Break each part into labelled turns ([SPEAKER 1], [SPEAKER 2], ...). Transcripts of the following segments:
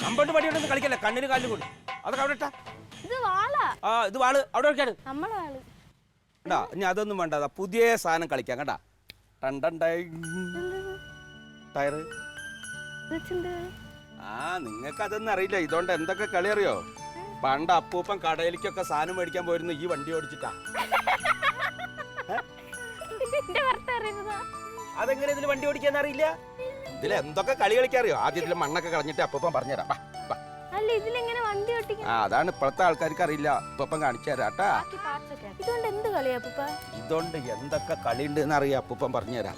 [SPEAKER 1] Compound പടിയോടൊന്നും കളിക്കല്ലേ, കണ്ണിന് കാലിന് കൊണ്ട്. അതൊക്കെ അവിടെ ഇട്ടാ. ഇത് വാള് അവിടെ വെക്കാണ്. ഇനി അതൊന്നും വേണ്ട, പുതിയ സാധനം കളിക്കാം കേട്ടാ. ടയറ്. നിങ്ങൾക്ക് അതൊന്നും അറിയില്ല. ഇതുകൊണ്ട് എന്തൊക്കെ കളി അറിയോ? പണ്ട് അപ്പൂപ്പൻ കടയിലേക്കൊക്കെ സാധനം മേടിക്കാൻ പോയിരുന്നു ഈ വണ്ടി ഓടിച്ചിട്ടാ. അതെങ്ങനെ ഇതിൽ വണ്ടി ഓടിക്കാൻ അറിയില്ല? ഇതിൽ എന്തൊക്കെ കളി കളിക്കാറിയോ? ആദ്യം ഇതിൽ മണ്ണൊക്കെ കളഞ്ഞിട്ട് അപ്പൂപ്പൻ പറഞ്ഞുതരാം. അതാണ് ഇപ്പോഴത്തെ ആൾക്കാർക്ക് അറിയില്ല. അപ്പൂപ്പൻ കാണിച്ചു തരാട്ടാ. ഇതുകൊണ്ട് എന്തൊക്കെ കളി ഉണ്ട് എന്നറിയാം. അപ്പൂപ്പൻ പറഞ്ഞുതരാം.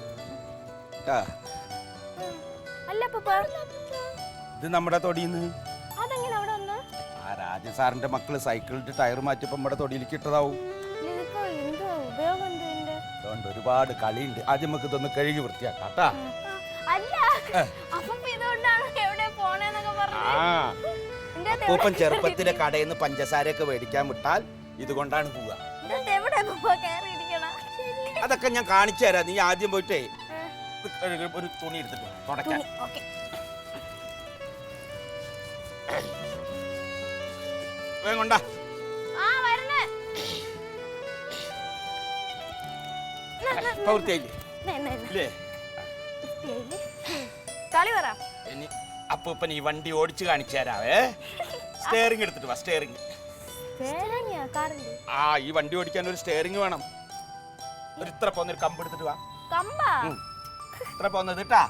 [SPEAKER 1] ഇത് നമ്മുടെ തൊടിന്ന് ആ രാജസാറിന്റെ മക്കള് സൈക്കിളിന്റെ ടയർ മാറ്റിയപ്പോ നമ്മുടെ തൊടിയിലേക്ക് ഇട്ടതാവും. അതുകൊണ്ട് ഒരുപാട് കളിയുണ്ട്. ആദ്യം നമുക്ക് ഇതൊന്ന് കഴുകി വൃത്തിയാക്കാട്ടാ. അപ്പൂപ്പൻ ചെറുപ്പത്തിലെ കടയിൽ നിന്ന് പഞ്ചസാരയൊക്കെ മേടിക്കാൻ വിട്ടാൽ ഇതുകൊണ്ടാണ് പോവുക. അതൊക്കെ ഞാൻ കാണിച്ചു തരാം. നീ ആദ്യം പോയിട്ടേ ഒരു തുണി എടുത്തിട്ട് തുടക്കാൻ. വേഗം കൊണ്ടാ. ഇനി അപ്പൂപ്പൻ ഈ വണ്ടി ഓടിച്ചു കാണിച്ചു തരാവേ. സ്റ്റെയറിംഗ് എടുത്തിട്ട് വാ. സ്റ്റെയറിംഗ്. ഈ വണ്ടി ഓടിക്കാൻ ഒരു സ്റ്റെയറിംഗ് വേണം. ഒരു ഇത്ര പോന്നൊരു കമ്പ് എടുത്തിട്ട് വാ. ഇത്ര പോന്നത് കേട്ടാ.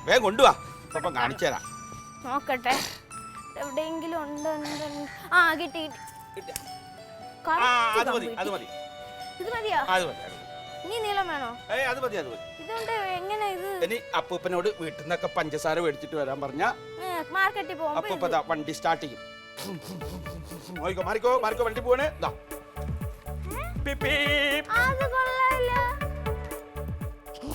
[SPEAKER 1] വേഗം കൊണ്ടുവാ. ഇപ്പം കാണിച്ചു തരാം.
[SPEAKER 2] നോക്കട്ടെ എവിടെയെങ്കിലും ഉണ്ടോ. കിട്ടി.
[SPEAKER 1] അത് മതി.
[SPEAKER 2] ഇത് മതിയോ? ഇനി നീളം വേണോ?
[SPEAKER 1] അത് മതി.
[SPEAKER 2] ഇതുകൊണ്ട് എങ്ങനെ ഇത്?
[SPEAKER 1] ഇനി അപ്പൂപ്പനോട് വീട്ടിൽ നിന്നൊക്കെ പഞ്ചസാര മേടിച്ചിട്ട് വരാൻ പറഞ്ഞ
[SPEAKER 2] മാർക്കറ്റിൽ പോകും.
[SPEAKER 1] അപ്പൂപ്പ വണ്ടി സ്റ്റാർട്ട് ചെയ്യും. മാറിക്കോ വണ്ടി പോണേ.
[SPEAKER 2] അത് കൊള്ളാമില്ല.